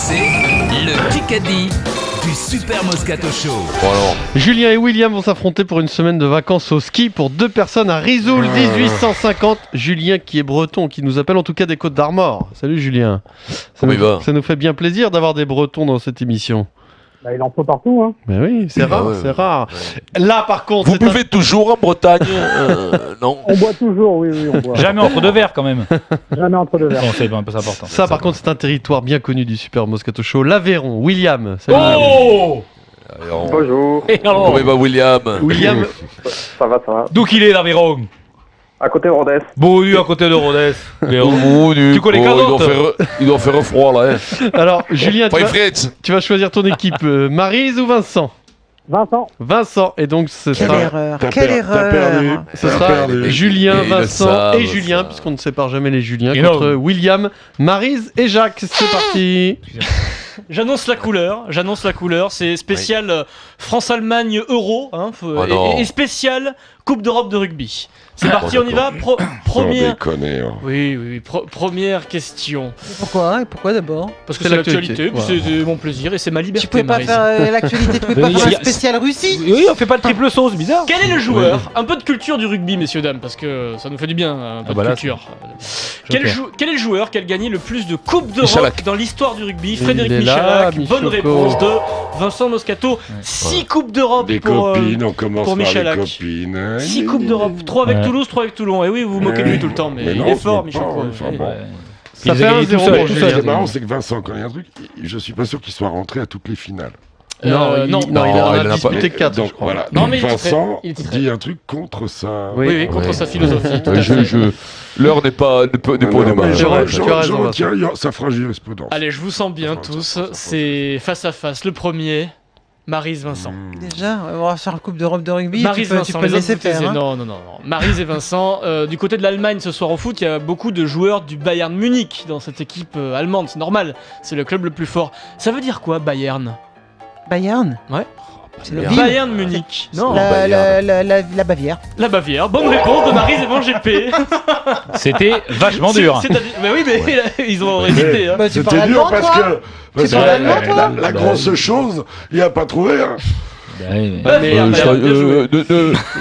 C'est le Kikadi du Super Moscato Show. Bon alors. Julien et William vont s'affronter pour une semaine de vacances au ski pour 2 personnes à Risoul 1850. Julien qui est breton, qui nous appelle en tout cas des Côtes d'Armor. Salut Julien. Ça nous fait bien plaisir d'avoir des bretons dans cette émission. Bah, il en faut partout, hein. Mais oui, c'est rare, c'est rare. Là par contre... Vous buvez toujours en Bretagne non. On boit toujours, oui, on boit. Jamais entre deux verres quand même. Jamais entre deux verres. Bon, c'est un peu important. Ça par contre c'est un territoire bien connu du Super Moscato Show, l'Aveyron. William, salut. Oh Alors, Bonjour. Et alors comment va William? William, Ça va. D'où qu'il est l'Aveyron? À côté de Rodez. Bon, lui à côté de Rodez. Tu connais il Cadotte? doit faire froid là. alors Julien, Pas Fritz. tu vas choisir ton équipe, Maryse ou Vincent? Vincent, et donc ce Quelle sera... erreur, T'as quelle perdu. erreur. Ce sera Julien, Ils le Vincent savent, et Julien, ça. puisqu'on ne sépare jamais les Juliens, Et contre non. William, Maryse et Jacques. C'est parti. J'annonce la couleur, c'est spécial France-Allemagne Euro, hein, et spécial Coupe d'Europe de rugby. C'est parti, on y va. Première... Oui, première question. Pourquoi d'abord? Parce que C'est c'est l'actualité, l'actualité, puis c'est mon plaisir et c'est ma liberté. Tu pouvais pas Maryse. faire l'actualité, tu pouvais pas Il y a- faire un spécial Russie? Oui, on fait pas de triple sauce, bizarre. Quel est le joueur? Un peu de culture du rugby, messieurs, dames, parce que ça nous fait du bien, un peu bah de là, culture. Quel est le joueur qui a gagné le plus de Coupes d'Europe Michalak. dans l'histoire du rugby? Il Frédéric est là, Michalak. Bonne Michoko. réponse de Vincent Moscato. 6 Coupes d'Europe Des pour... copines, on commence pour par Michalak. les copines. 6 Coupes d'Europe, 3 avec Ouais. Toulouse, 3 avec Toulon. Et oui, vous vous moquez de lui tout le temps, mais il non, est je fort, moque Michel. pas, Quoi. enfin, bon. Ça Ils fait ont gagné 1-0 tout seul, pour tout Ce Julien. qui est marrant, c'est que Vincent, quand il y a un truc, je suis pas sûr qu'il soit rentré à toutes les finales. Non, non, il en il en a a pas- disputé 4, Donc je crois. voilà. Non, Donc mais il est Vincent il est titré. dit un truc contre ça. Oui, contre Ouais. sa philosophie. tout à fait. L'heure n'est pas Non, au non, débat. mais tu as je raison, retiens sa phrase jurisprudence. Allez, je vous sens bien tous. C'est face à face. Le premier, Maryse Vincent. Déjà, on va faire la Coupe d'Europe de rugby, Maryse tu Vincent, peux le les autres, laisser vous taisez. faire. Hein. Non. Maryse et Vincent. Du côté de l'Allemagne ce soir au foot, il y a beaucoup de joueurs du Bayern Munich dans cette équipe allemande. C'est normal. C'est le club le plus fort. Ça veut dire quoi, Bayern? Bayern. C'est le Ville. Bayern Munich. Non. La Bavière. La Bavière. Bonne réponse de Maryse et Van GP. C'était vachement dur. Mais oui, mais ils ont hésité. Hein. Bah, tu parles C'était dur allemand, parce toi? que parce parles que allemand, toi la grosse chose, il a pas trouvé. Hein. Bayern, bien joué.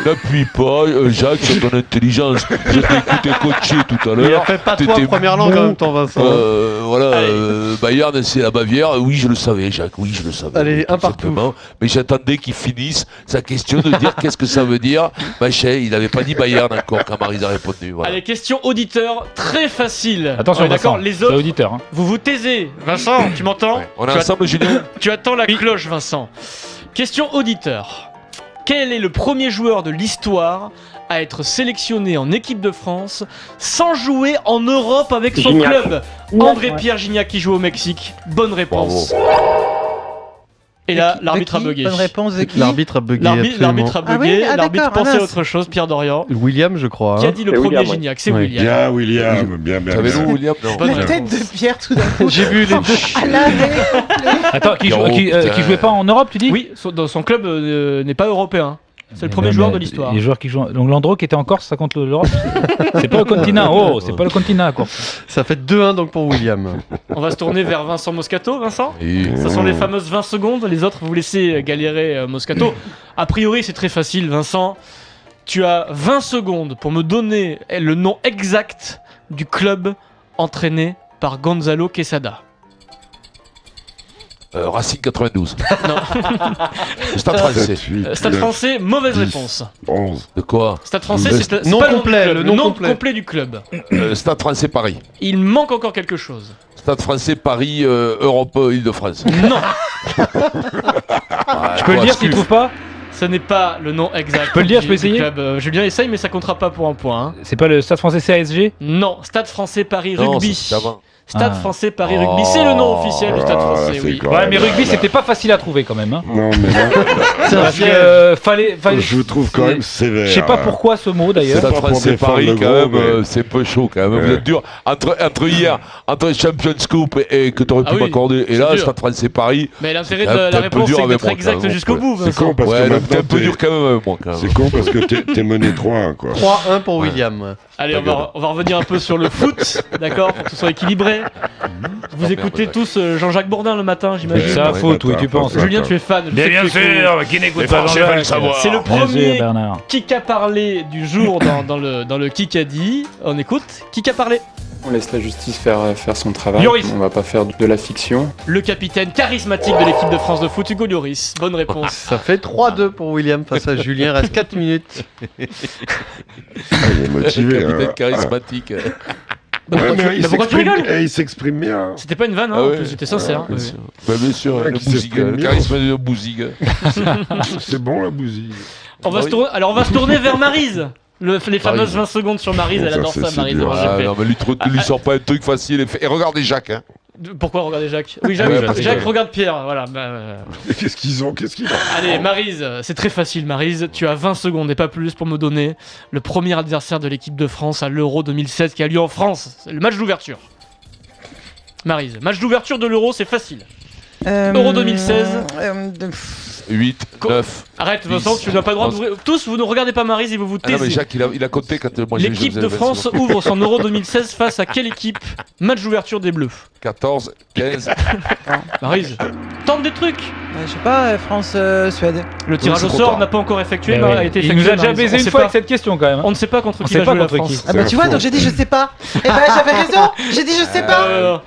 N'appuie pas, Jacques, sur ton intelligence. Je t'ai écouté coacher tout à Il a l'heure. fait pas toi T'étais première langue bon. en même temps, Vincent. Bayern, c'est la Bavière. Oui, je le savais, Jacques. Oui, je le savais. Allez, tout un partout. simplement. Mais j'attendais qu'il finisse sa question de dire qu'est-ce que ça veut dire. Machin, il n'avait pas dit Bayern encore quand Maryse a répondu. Voilà. Allez, question auditeur très facile. Attention, On est d'accord, Vincent, les c'est autres, auditeur. Hein. vous vous taisez. Vincent, tu m'entends? Ouais. On est ensemble, Julien. Tu attends la cloche, Vincent. Question auditeur. Quel est le premier joueur de l'histoire à être sélectionné en équipe de France sans jouer en Europe avec son Gignac. club? Gignac, André-Pierre Gignac qui joue au Mexique. Bonne réponse. Et là, l'arbitre a bugué. Bonne réponse de qui? L'arbitre a bugué. L'arbitre a Ah bugué. oui, ah L'arbitre d'accord, pensait à mince. autre chose. Pierre Dorian. William, je crois. Qui a Hein. dit le C'est premier William, ouais. Gignac? C'est Oui. William. Bien, William, bien. Savez-vous, William? Non. Bonne La réponse. tête de Pierre tout d'un coup. J'ai vu les deux. À l'arrêt. Attends, qui putain. jouait pas en Europe, tu dis? Oui, dans son club n'est pas européen. C'est le premier joueur de l'histoire. Les joueurs qui jouent. Donc Landreau qui était en Corse, ça compte l'Europe? C'est pas le continent. Oh, c'est pas le continent, quoi. Ça fait 2-1 donc pour William. On va se tourner vers Vincent Moscato. Vincent, Et- ce sont les fameuses 20 secondes. Les autres, vous laissez galérer Moscato. A priori, c'est très facile. Vincent, tu as 20 secondes pour me donner le nom exact du club entraîné par Gonzalo Quesada. Racing 92. Non. Stade français. 7, 8, Stade français, mauvaise 10. réponse. 11. De quoi? Stade français, Le c'est nom pas le complet, club, le nom nom complet. complet du club. Stade français Paris. Il manque encore quelque chose. Stade français Paris, Europe, Île-de-France. Non, Je peux le dire s'il trouve pas? ce n'est pas le nom exact. Je peux le dire, du- je peux du essayer club. Julien essaye, mais ça comptera pas pour un point. Hein. C'est pas le Stade français CASG? Non, Stade français Paris Non, Rugby. c'est avant. Stade Ah. français Paris Rugby, c'est le nom officiel du Stade français, c'est oui. quand Ouais, même, mais rugby, là. c'était pas facile à trouver quand même. Hein. Non, mais là, Parce que fallait. je vous trouve quand même sévère. Je sais pas pourquoi ce mot d'ailleurs. Stade pas pour français défendre Paris, le quand gros, même, mais- c'est un peu chaud quand même. Ouais. Vous êtes dur. Entre hier, entre Champions Cup et que t'aurais Ah pu oui, m'accorder, et c'est là, dur. Stade français Paris, Mais l'intérêt C'est de un la peu réponse, dur c'est avec d'être moi, exact quand même, jusqu'au bout, C'est Vincent. con parce ouais, que donc t'es un maintenant peu dur quand même avec moi. Quand même. c'est con parce que t'es mené 3-1 quoi. 3-1 pour William. Allez, on va revenir un peu sur le foot, d'accord, pour que ce soit équilibré. Vous écoutez tous Jean-Jacques Bourdin le matin, j'imagine. C'est à faute, oui, tu penses. Julien, tu es fan. je sais Bien que tu es sûr, qui n'écoute pas Jean-Jacques. C'est le premier Bernard. qui a parlé du jour dans le Kikadi. On écoute. Qui a parlé? On laisse la justice faire son travail. Lloris. On va pas faire de la fiction. Le capitaine charismatique de l'équipe de France de foot, Hugo Lloris. Bonne réponse. Ça fait 3-2 pour William face à Julien. Reste 4 minutes. Il est motivé. Capitaine charismatique. Pourquoi tu rigoles? Il s'exprime bien. C'était pas une vanne, hein, Ah en ouais. plus, c'était sincère. Bien sûr. Bah, bien sûr, Ouais, le qui bousig, s'exprime le bien. charisme de bousig. C'est bon la bousille. On va se tourner vers Maryse. Les fameuses 20 secondes sur Maryse, Bon, elle ça, adore c'est ça, Maryse. dur. Alors, j'ai fait- Non, mais lui sort pas un truc facile. Et regardez Jacques. Hein. Pourquoi regarder Jacques? Oui, Jacques, Ouais, parce que- Jacques regarde Pierre. Voilà. Qu'est-ce qu'ils ont Allez, Maryse, c'est très facile, Maryse. Tu as 20 secondes et pas plus pour me donner le premier adversaire de l'équipe de France à l'Euro 2016 qui a lieu en France. C'est le match d'ouverture. Maryse, match d'ouverture de l'Euro, c'est facile. Euro 2016. 8, 9. Arrête, Vincent, tu n'as pas le droit d'ouvrir. Tous, vous ne regardez pas Maryse et vous vous Ah non, mais taisez. Jacques, il a compté quand moi j'ai L'équipe de France ouvre son Euro 2016 face à quelle équipe? Match d'ouverture des Bleus. 14, 15. Maryse, tente des trucs. Je sais pas, France-Suède. Le tirage au c'est trop sort tard. n'a pas encore effectué, Eh mais oui. a été Il effectué. nous a déjà Maryse. baisé On une sait fois pas. avec cette question quand même. On ne sait pas contre On qui sait va pas jouer la contre France. qui. Ah bah tu vois, donc j'ai dit je sais pas. Eh ben j'avais raison. J'ai dit je sais pas.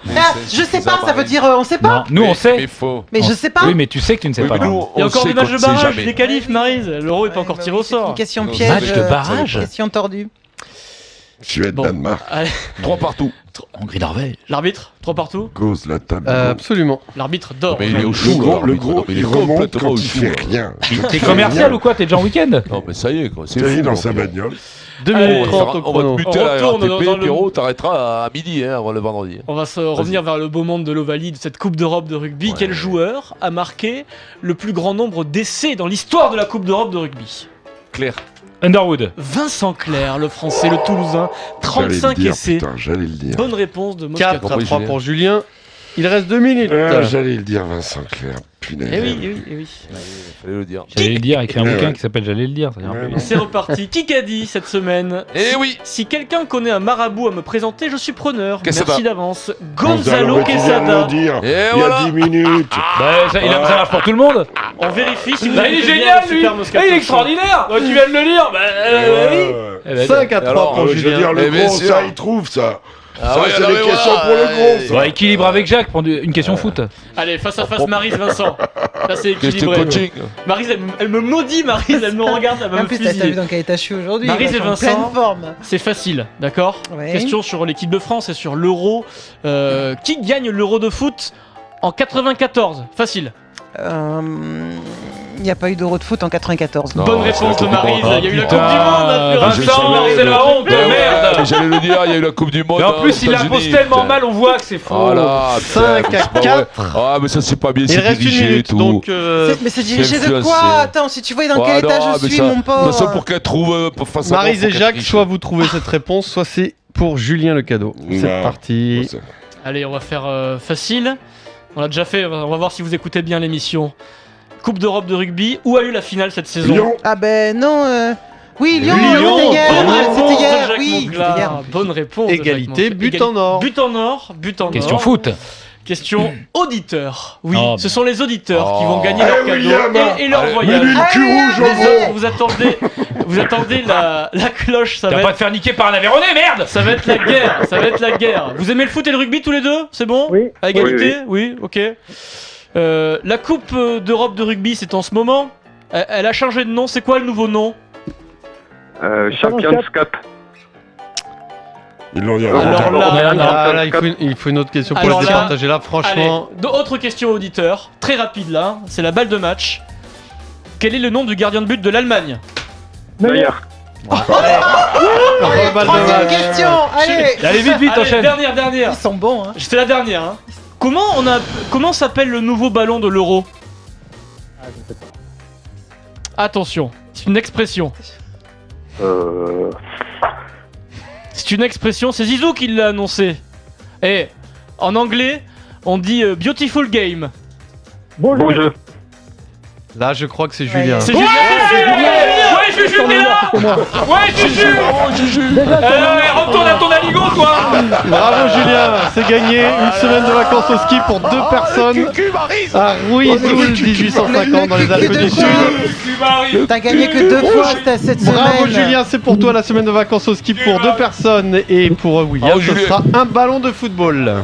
Je sais pas, ça veut dire on sait pas. Non, nous on sait. Mais faux. Mais je sais pas. Oui, mais tu sais que tu ne sais Oui, pas. mais nous, Il y a on encore sait des matchs qu'on de sait barrage, jamais. des qualifs, Maryse. L'Euro est pas encore tiré au C'est une sort. question Non, piège. match de barrage. Question tordue. Suède, Bon. Danemark. Allez, 3 partout. Hongrie-Norvège. l'arbitre, 3 partout. Cause la table. Absolument. L'arbitre dort. Mais il est au Le chou. gros, là, le l'arbitre. gros, Non, mais il remonte complètement quand au il chou, fait là. rien. T'es commercial ou quoi? T'es déjà en week-end? Non, mais ça y est, quoi. C'est Il est fou, dans donc. sa bagnole. 2 Allez, minutes 30 au On va te chrono. buter à la retourne dans RATP, le- Pierrot, t'arrêteras à midi, hein, avant le vendredi. On va se revenir vers le beau monde de l'Ovalie, de cette Coupe d'Europe de rugby. Ouais. Quel joueur a marqué le plus grand nombre d'essais dans l'histoire de la Coupe d'Europe de rugby? Claire. Underwood. Vincent Clerc, le français, le toulousain. J'allais le 35 dire, essais. putain, j'allais le dire. Bonne réponse de Moscato. 4 à 3 pour Julien. Il reste 2 minutes. J'allais le dire, Vincent Clair. Punaise. Eh oui, eh oui, eh oui. Fallait le dire. J'allais le dire, écrit un bouquin qui s'appelle J'allais le dire. Ça ira Ouais, plus ouais. vite. C'est reparti. Qui qu'a dit cette semaine? Eh oui. Si quelqu'un connaît un marabout à me présenter, je suis preneur. Quesada. Merci d'avance. Gonzalo Gonzalo Quesada. le dire. Et Il y a voilà. 10 minutes. Bah, ça marche pour tout le monde. On vérifie si vous Bah, il est écoutez bien génial le lui. Super Moscato Il est Show. extraordinaire. Tu viens de le lire. Bah oui. Eh ben, 5 à 3 alors, pour Je veux Julien. dire, le Eh bien gros, sûr. ça, il trouve ça. Ah Ça, ouais, c'est non, des mais questions voilà, pour le gros, ça. Bon, équilibre avec Jacques, prendre une question foot. Allez, face à face, Maryse, Vincent. Là, c'est Question équilibré. coaching. Maryse, elle me maudit, Maryse, elle me regarde, elle va En me plus, t'as vu fusiller. dans quel état je suis aujourd'hui. Maryse je suis et en Vincent. pleine forme. C'est facile, d'accord? Ouais. Question sur l'équipe de France et sur l'Euro. Qui gagne l'Euro de foot en 94? Facile. Il n'y a pas eu d'Euro de foot en 94. Non, Bonne c'est réponse de la Coupe du Maryse. Monde. Il y a eu la Putain, Coupe du Monde, hein, pur Vincent, instant. c'est la honte, Ouais, merde. ouais, j'allais le dire, il y a eu la Coupe du Monde. Mais en plus, il aux l'impose États-Unis, tellement putain. mal, on voit que c'est faux. Voilà, 5 à 4. Ah, mais ça, c'est pas bien, Il c'est reste 1 dirigé et minute. tout. Donc, Mais c'est dirigé de influencé. quoi? Attends, si tu vois dans quel Ouais, état non, je mais suis, ça- mon pauvre. Ça, pour qu'elle trouve face à Maryse moi, et faut Jacques, qu'elle triche. soit vous trouvez cette réponse, soit c'est pour Julien le cadeau. C'est Non. parti. Allez, on va faire facile. On l'a déjà fait, on va voir si vous écoutez bien l'émission. Coupe d'Europe de rugby, où a eu la finale cette saison? Lyon. Ah ben non. Oui, Lyon, Lyon, c'était hier. bonne réponse C'était de hier, Jacques oui. Monclar. C'était hier. Bonne réponse. de Jacques Égalité, Monclar. but en or. But en or, but en Question or. foot. Question auditeur. Oui, Oh, ce sont les auditeurs qui Oh. vont gagner leur Eh, cadeau William. et leur Allez. voyage. Mets-lui le cul rouge, Les au autres, gros. vous attendez la cloche, ça Tu va vas pas être... te faire niquer par un Aveyronais, merde. Ça va être la guerre, ça va être la guerre. Vous aimez le foot et le rugby tous les deux? C'est bon? Oui. À égalité? Oui, ok. La Coupe d'Europe de rugby, c'est en ce moment. Elle a changé de nom, c'est quoi le nouveau nom? Champions Cup. Ils l'ont dit. Alors là, il faut une autre question pour Alors le là, départager là, franchement. Allez, autre question auditeur, très rapide là, c'est la balle de match. Quel est le nom du gardien de but de l'Allemagne? Neuer. Troisième question. Allez. Allez, vite, Allez, enchaîne. dernière. Ils sont bons, hein. C'est la dernière. Hein. Comment s'appelle le nouveau ballon de l'Euro? Attention, c'est une expression. C'est une expression, c'est Zizou qui l'a annoncé. Et en anglais, on dit beautiful game. Bon jeu. Là, je crois que c'est Julien. C'est Julien. Ouais, Juju, t'es là. Ouais, Juju. Retourne à ton aligo, toi. Bravo Julien, c'est gagné. Une semaine de vacances au ski pour 2 personnes à Rouizoul 1850 dans les Alpes du Sud. T'as gagné que 2 fois cette semaine. Bravo Julien, c'est pour toi la semaine de vacances au ski pour 2 personnes. Et pour William, ce sera un ballon de football.